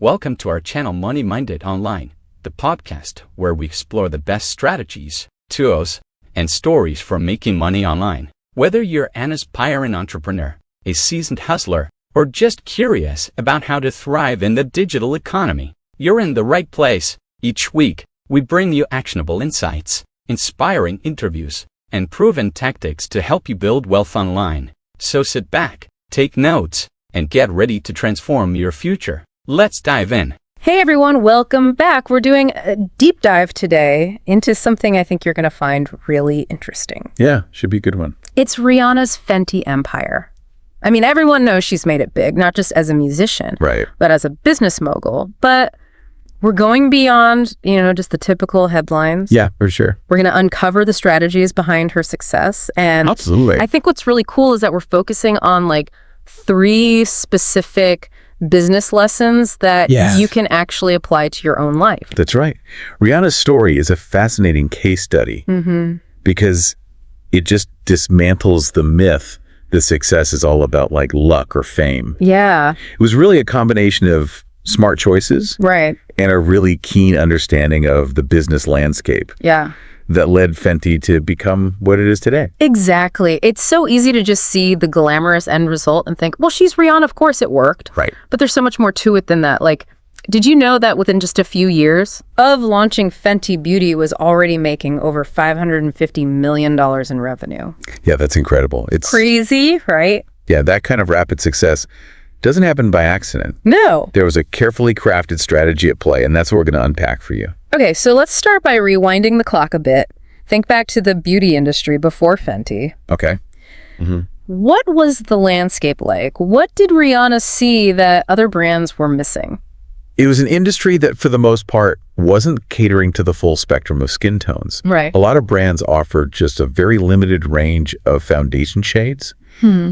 Welcome to our channel Money Minded Online, the podcast where we explore the best strategies, tools, and stories for making money online. Whether you're an aspiring entrepreneur, a seasoned hustler, or just curious about how to thrive in the digital economy, you're in the right place. Each week, we bring you actionable insights, inspiring interviews, and proven tactics to help you build wealth online. So sit back, take notes, and get ready to transform your future. Let's dive in. Hey everyone, welcome back. We're doing a deep dive today into something I think you're going to find really interesting. Yeah, should be a good one. It's Rihanna's Fenty empire. I mean, everyone knows she's made it big, not just as a musician, Right. but as a business mogul. But we're going beyond, just the typical headlines. Yeah, for sure. We're going to uncover the strategies behind her success. And Absolutely. I think what's really cool is that we're focusing on like 3 specific business lessons that you can actually apply to your own life. That's right. Rihanna's story is a fascinating case study because it just dismantles the myth that success is all about like luck or fame. Yeah. It was really a combination of smart choices Right. and a really keen understanding of the business landscape Yeah. that led Fenty to become what it is today. Exactly. It's so easy to just see the glamorous end result and think, well, she's Rihanna, of course it worked. Right. But there's so much more to it than that. Like, did you know that within just a few years of launching Fenty Beauty was already making over $550 million in revenue? Yeah, that's incredible. It's Crazy, right? Yeah, that kind of rapid success doesn't happen by accident. No. There was a carefully crafted strategy at play, and that's what we're going to unpack for you. Okay, so let's start by rewinding the clock a bit. Think back to the beauty industry before Fenty. Okay. What was the landscape like? What did Rihanna see that other brands were missing? It was an industry that, for the most part, wasn't catering to the full spectrum of skin tones. Right. A lot of brands offered just a very limited range of foundation shades,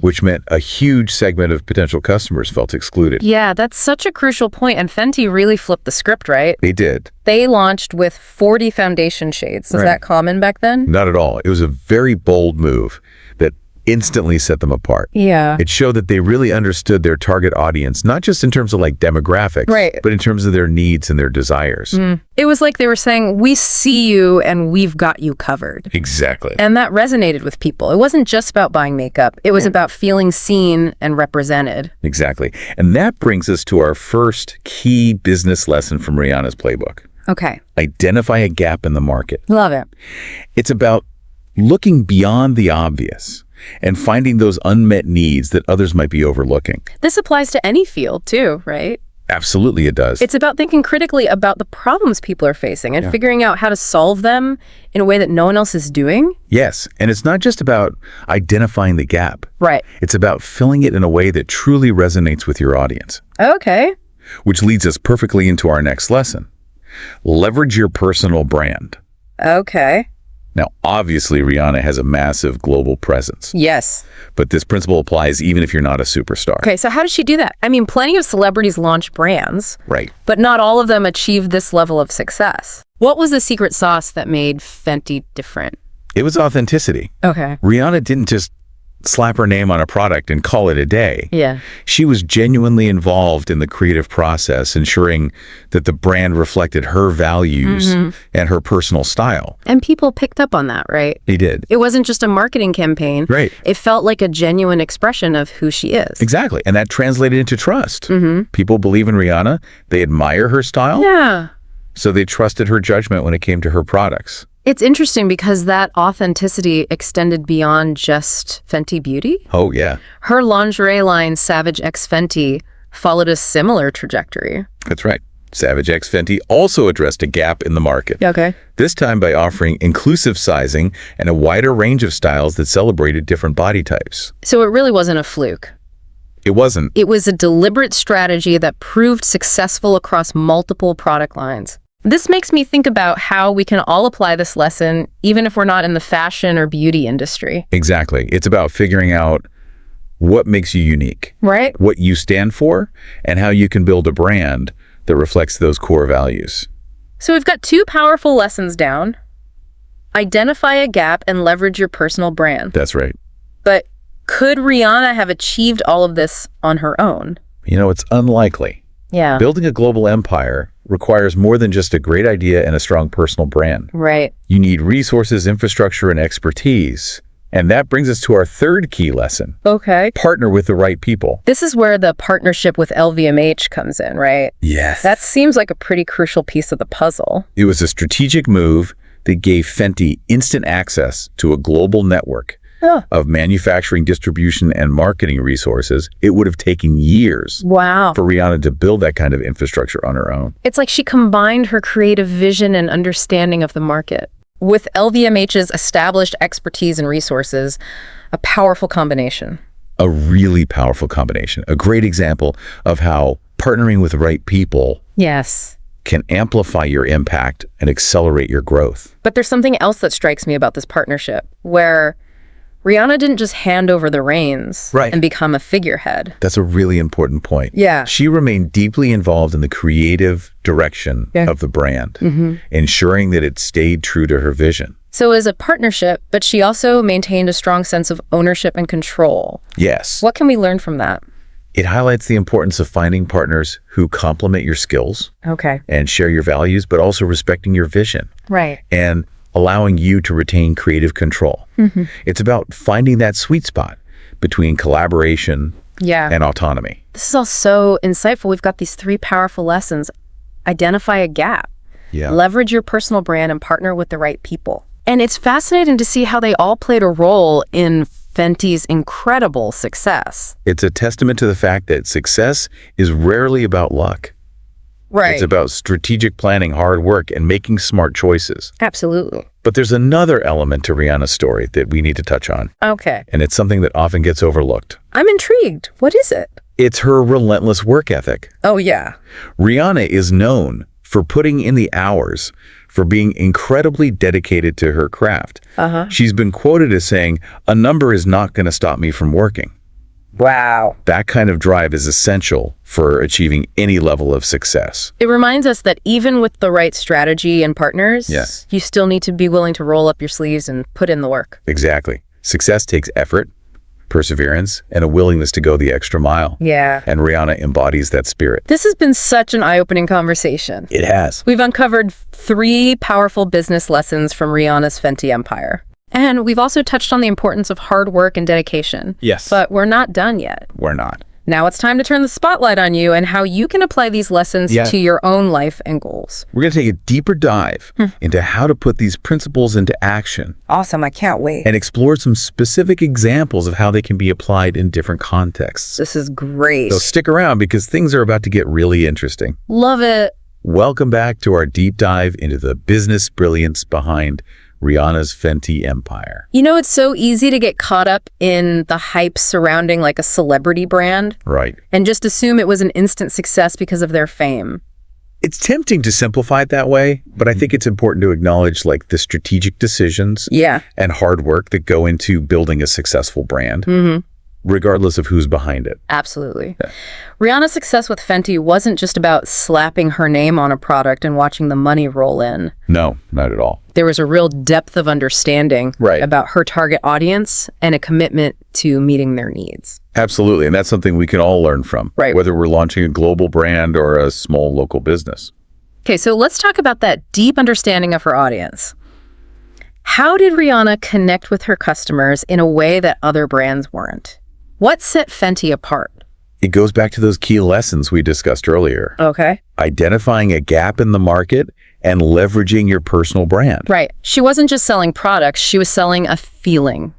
which meant a huge segment of potential customers felt excluded. Yeah, that's such a crucial point, and Fenty really flipped the script, right? They did. They launched with 40 foundation shades. Was that common back then? Not at all. It was a very bold move that instantly set them apart. Yeah. It showed that they really understood their target audience, not just in terms of like demographics, Right. but in terms of their needs and their desires. It was like they were saying, we see you and we've got you covered. Exactly. And that resonated with people. It wasn't just about buying makeup. It was about feeling seen and represented. Exactly. And that brings us to our first key business lesson from Rihanna's playbook. Okay. Identify a gap in the market. Love it. It's about looking beyond the obvious and finding those unmet needs that others might be overlooking. This applies to any field too, right? Absolutely it does. It's about thinking critically about the problems people are facing and figuring out how to solve them in a way that no one else is doing. Yes. And it's not just about identifying the gap. Right. It's about filling it in a way that truly resonates with your audience. Okay. Which leads us perfectly into our next lesson. Leverage your personal brand. Okay. Now, obviously, Rihanna has a massive global presence, Yes. but this principle applies even if you're not a superstar. Okay, so how does she do that? I mean, plenty of celebrities launch brands, Right. but not all of them achieved this level of success. What was the secret sauce that made Fenty different? It was authenticity. Okay. Rihanna didn't just slap her name on a product and call it a day. Yeah. She was genuinely involved in the creative process, ensuring that the brand reflected her values and her personal style. And people picked up on that, right? They did. It wasn't just a marketing campaign. Right. It felt like a genuine expression of who she is. Exactly. And that translated into trust. People believe in Rihanna. They admire her style. Yeah. So they trusted her judgment when it came to her products. It's interesting because that authenticity extended beyond just Fenty Beauty. Oh, yeah. Her lingerie line, Savage X Fenty, followed a similar trajectory. That's right. Savage X Fenty also addressed a gap in the market. Okay. This time by offering inclusive sizing and a wider range of styles that celebrated different body types. So it really wasn't a fluke. It wasn't. It was a deliberate strategy that proved successful across multiple product lines. This makes me think about how we can all apply this lesson, even if we're not in the fashion or beauty industry. Exactly. It's about figuring out what makes you unique, Right? what you stand for, and how you can build a brand that reflects those core values. So we've got 2 powerful lessons down. Identify a gap and leverage your personal brand. That's right. But could Rihanna have achieved all of this on her own? You know, it's unlikely. Yeah. Building a global empire requires more than just a great idea and a strong personal brand. Right. You need resources, infrastructure, and expertise. And that brings us to our third key lesson. Okay. Partner with the right people. This is where the partnership with LVMH comes in, right? Yes. That seems like a pretty crucial piece of the puzzle. It was a strategic move that gave Fenty instant access to a global network of manufacturing, distribution, and marketing resources. It would have taken years Wow. for Rihanna to build that kind of infrastructure on her own. It's like she combined her creative vision and understanding of the market with LVMH's established expertise and resources, a powerful combination. A really powerful combination. A great example of how partnering with the right people Yes. can amplify your impact and accelerate your growth. But there's something else that strikes me about this partnership, where Rihanna didn't just hand over the reins Right. and become a figurehead. That's a really important point. Yeah. She remained deeply involved in the creative direction of the brand, ensuring that it stayed true to her vision. So it was a partnership, but she also maintained a strong sense of ownership and control. Yes. What can we learn from that? It highlights the importance of finding partners who complement your skills Okay. and share your values, but also respecting your vision Right. and allowing you to retain creative control. It's about finding that sweet spot between collaboration Yeah. and autonomy. This is all so insightful. We've got these three powerful lessons. Identify a gap. Yeah. Leverage your personal brand and partner with the right people. And it's fascinating to see how they all played a role in Fenty's incredible success. It's a testament to the fact that success is rarely about luck. Right. It's about strategic planning, hard work, and making smart choices. Absolutely. But there's another element to Rihanna's story that we need to touch on, Okay. and it's something that often gets overlooked. I'm intrigued. What is it? It's her relentless work ethic. Oh, yeah. Rihanna is known for putting in the hours, for being incredibly dedicated to her craft. She's been quoted as saying, "A number is not going to stop me from working." Wow. That kind of drive is essential for achieving any level of success. It reminds us that even with the right strategy and partners, Yes. you still need to be willing to roll up your sleeves and put in the work. Exactly. Success takes effort, perseverance, and a willingness to go the extra mile. Yeah. And Rihanna embodies that spirit. This has been such an eye-opening conversation. It has. We've uncovered three powerful business lessons from Rihanna's Fenty empire. And we've also touched on the importance of hard work and dedication. Yes. But we're not done yet. We're not. Now it's time to turn the spotlight on you and how you can apply these lessons Yeah. to your own life and goals. We're going to take a deeper dive into how to put these principles into action Awesome. I can't wait. and explore some specific examples of how they can be applied in different contexts. This is great. So stick around because things are about to get really interesting. Love it. Welcome back to our deep dive into the business brilliance behind Rihanna's Fenty empire. You know, it's so easy to get caught up in the hype surrounding like a celebrity brand Right. and just assume it was an instant success because of their fame. It's tempting to simplify it that way, but I think it's important to acknowledge like the strategic decisions Yeah. and hard work that go into building a successful brand, regardless of who's behind it. Absolutely. Rihanna's success with Fenty wasn't just about slapping her name on a product and watching the money roll in. No, not at all. There was a real depth of understanding Right. about her target audience and a commitment to meeting their needs. Absolutely. And that's something we can all learn from, Right. whether we're launching a global brand or a small local business. Okay, so let's talk about that deep understanding of her audience. How did Rihanna connect with her customers in a way that other brands weren't? What set Fenty apart? It goes back to those key lessons we discussed earlier. Okay. Identifying a gap in the market and leveraging your personal brand. Right. She wasn't just selling products, she was selling a feeling,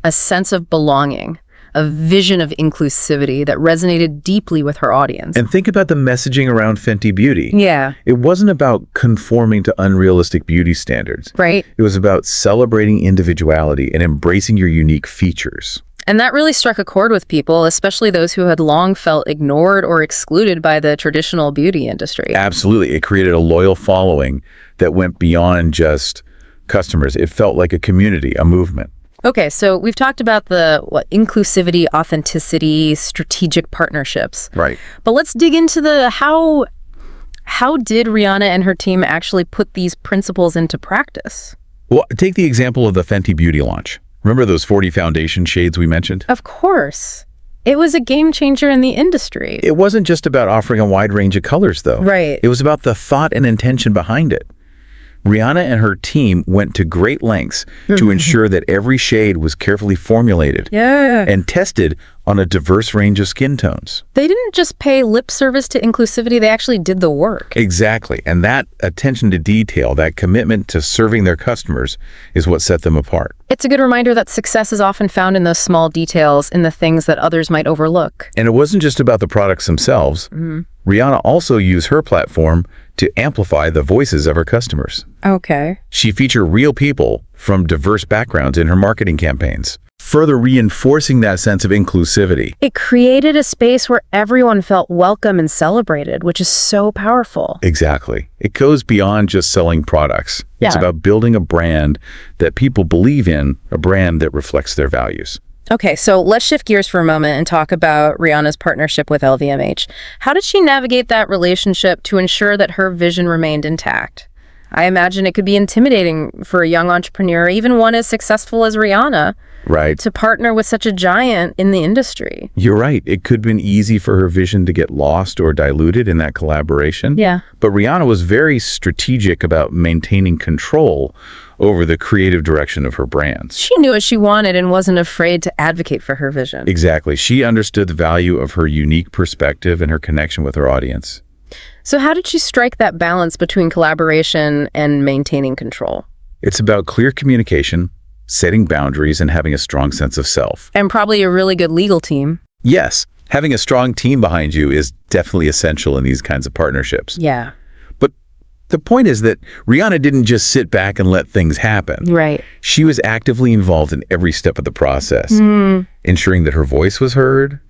a sense of belonging, a vision of inclusivity that resonated deeply with her audience. And think about the messaging around Fenty Beauty. Yeah. It wasn't about conforming to unrealistic beauty standards. Right. It was about celebrating individuality and embracing your unique features. And that really struck a chord with people, especially those who had long felt ignored or excluded by the traditional beauty industry. Absolutely. It created a loyal following that went beyond just customers. It felt like a community, a movement. Okay, so we've talked about the inclusivity, authenticity, strategic partnerships. Right. But let's dig into the how did Rihanna and her team actually put these principles into practice? Well, take the example of the Fenty Beauty launch. Remember those 40 foundation shades we mentioned? Of course. It was a game changer in the industry. It wasn't just about offering a wide range of colors, though. Right. It was about the thought and intention behind it. Rihanna and her team went to great lengths to ensure that every shade was carefully formulated and tested on a diverse range of skin tones. They didn't just pay lip service to inclusivity, they actually did the work. Exactly. And that attention to detail, that commitment to serving their customers is what set them apart. It's a good reminder that success is often found in those small details, in the things that others might overlook. And it wasn't just about the products themselves. Rihanna also used her platform to amplify the voices of her customers. Okay. She featured real people from diverse backgrounds in her marketing campaigns, further reinforcing that sense of inclusivity. It created a space where everyone felt welcome and celebrated, which is so powerful. Exactly. It goes beyond just selling products. It's Yeah. about building a brand that people believe in, a brand that reflects their values. Okay, so let's shift gears for a moment and talk about Rihanna's partnership with LVMH. How did she navigate that relationship to ensure that her vision remained intact? I imagine it could be intimidating for a young entrepreneur, even one as successful as Rihanna, Right. to partner with such a giant in the industry. You're right. It could have been easy for her vision to get lost or diluted in that collaboration. Yeah. But Rihanna was very strategic about maintaining control over the creative direction of her brands. She knew what she wanted and wasn't afraid to advocate for her vision. Exactly. She understood the value of her unique perspective and her connection with her audience. So how did she strike that balance between collaboration and maintaining control? It's about clear communication, setting boundaries, and having a strong sense of self. And probably a really good legal team. Yes, having a strong team behind you is definitely essential in these kinds of partnerships. Yeah. But the point is that Rihanna didn't just sit back and let things happen. Right. She was actively involved in every step of the process, ensuring that her voice was heard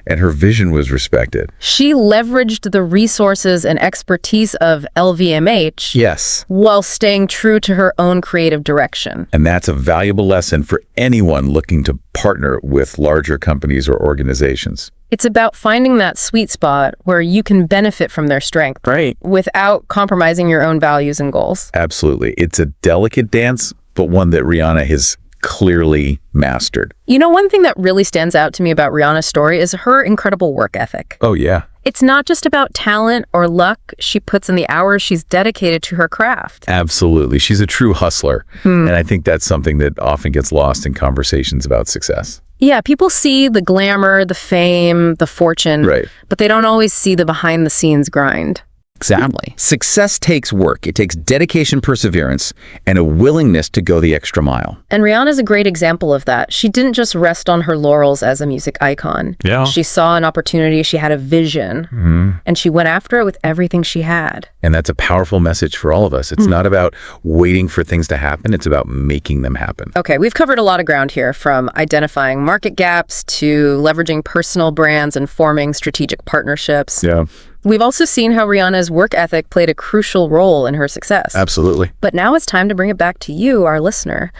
and her vision was respected. She leveraged the resources and expertise of LVMH Yes. while staying true to her own creative direction. And that's a valuable lesson for anyone looking to partner with larger companies or organizations. It's about finding that sweet spot where you can benefit from their strength, Right. without compromising your own values and goals. Absolutely. It's a delicate dance, but one that Rihanna has clearly mastered. You know, one thing that really stands out to me about Rihanna's story is her incredible work ethic. Oh, yeah. It's not just about talent or luck. She puts in the hours, she's dedicated to her craft. Absolutely. She's a true hustler. And I think that's something that often gets lost in conversations about success. Yeah, people see the glamour, the fame, the fortune, Right. but they don't always see the behind-the-scenes grind. Exactly. Success takes work. It takes dedication, perseverance, and a willingness to go the extra mile. And Rihanna's a great example of that. She didn't just rest on her laurels as a music icon. Yeah. She saw an opportunity, she had a vision, and she went after it with everything she had. And that's a powerful message for all of us. It's not about waiting for things to happen. It's about making them happen. Okay, we've covered a lot of ground here, from identifying market gaps to leveraging personal brands and forming strategic partnerships. Yeah, We've also seen how Rihanna's work ethic played a crucial role in her success. absolutely. But now it's time to bring it back to you, our listener.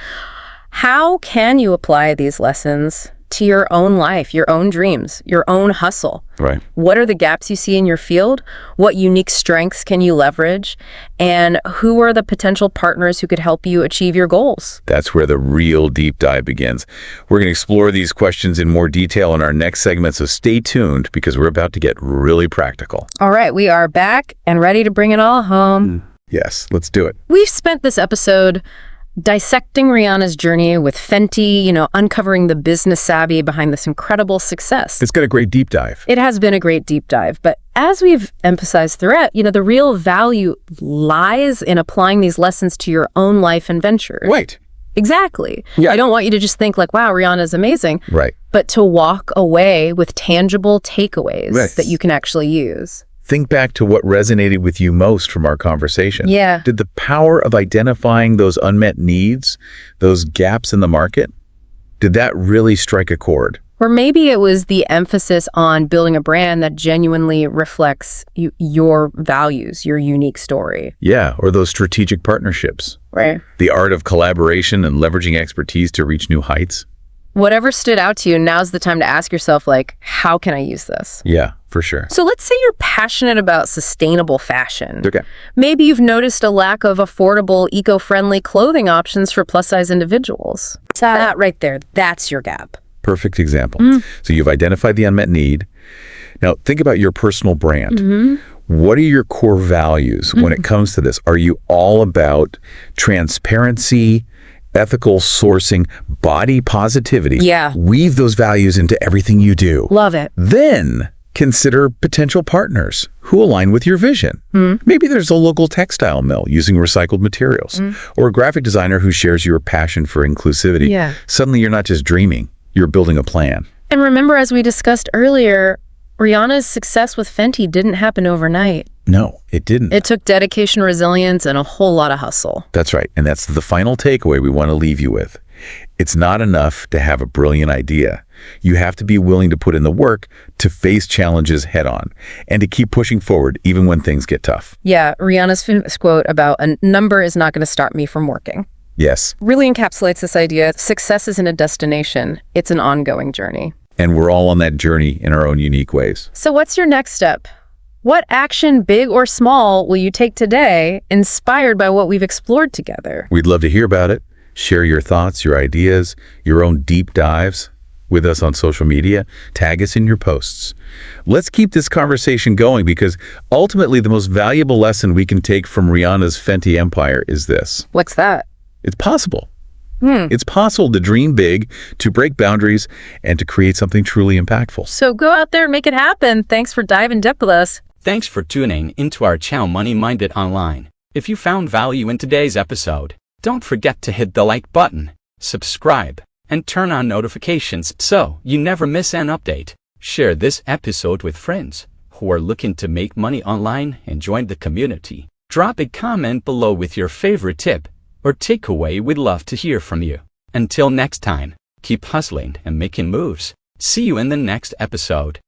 How can you apply these lessons to your own life, your own dreams, your own hustle? Right. What are the gaps you see in your field? What unique strengths can you leverage? And who are the potential partners who could help you achieve your goals? That's where the real deep dive begins. We're going to explore these questions in more detail in our next segment, so stay tuned because we're about to get really practical. All right, we are back and ready to bring it all home. Yes, let's do it. We've spent this episode dissecting Rihanna's journey with Fenty, uncovering the business savvy behind this incredible success. It's got a great deep dive. It has been a great deep dive, but as we've emphasized throughout, the real value lies in applying these lessons to your own life and ventures. Right. Exactly. Yeah. I don't want you to just think like, wow, Rihanna's amazing, Right. but to walk away with tangible takeaways Right. that you can actually use. Think back to what resonated with you most from our conversation. Yeah. Did the power of identifying those unmet needs, those gaps in the market, did that really strike a chord? Or maybe it was the emphasis on building a brand that genuinely reflects your values, your unique story. Yeah, or those strategic partnerships. Right. The art of collaboration and leveraging expertise to reach new heights. Whatever stood out to you, now's the time to ask yourself, how can I use this? Yeah, for sure. So let's say you're passionate about sustainable fashion. Okay. Maybe you've noticed a lack of affordable, eco-friendly clothing options for plus-size individuals. That right there, that's your gap. Perfect example. So you've identified the unmet need. Now, think about your personal brand. What are your core values when it comes to this? Are you all about transparency, ethical sourcing, body positivity? Yeah. Weave those values into everything you do. Love it. Then consider potential partners who align with your vision. Maybe there's a local textile mill using recycled materials, or a graphic designer who shares your passion for inclusivity. Yeah. Suddenly you're not just dreaming, you're building a plan. And remember, as we discussed earlier, Rihanna's success with Fenty didn't happen overnight. No, it didn't. It took dedication, resilience, and a whole lot of hustle. That's right. And that's the final takeaway we want to leave you with. It's not enough to have a brilliant idea. You have to be willing to put in the work to face challenges head on and to keep pushing forward even when things get tough. Yeah, Rihanna's famous quote about a number is not going to stop me from working Yes. really encapsulates this idea. Success isn't a destination. It's an ongoing journey. And we're all on that journey in our own unique ways. So what's your next step? What action, big or small, will you take today, inspired by what we've explored together? We'd love to hear about it. Share your thoughts, your ideas, your own deep dives with us on social media. Tag us in your posts. Let's keep this conversation going, because ultimately the most valuable lesson we can take from Rihanna's Fenty empire is this. What's that? It's possible. It's possible to dream big, to break boundaries, and to create something truly impactful. So go out there and make it happen. Thanks for diving deep with us. Thanks for tuning into our channel Money Minded Online. If you found value in today's episode, don't forget to hit the like button, subscribe, and turn on notifications so you never miss an update. Share this episode with friends who are looking to make money online and join the community. Drop a comment below with your favorite tip or takeaway. We'd love to hear from you. Until next time, keep hustling and making moves. See you in the next episode.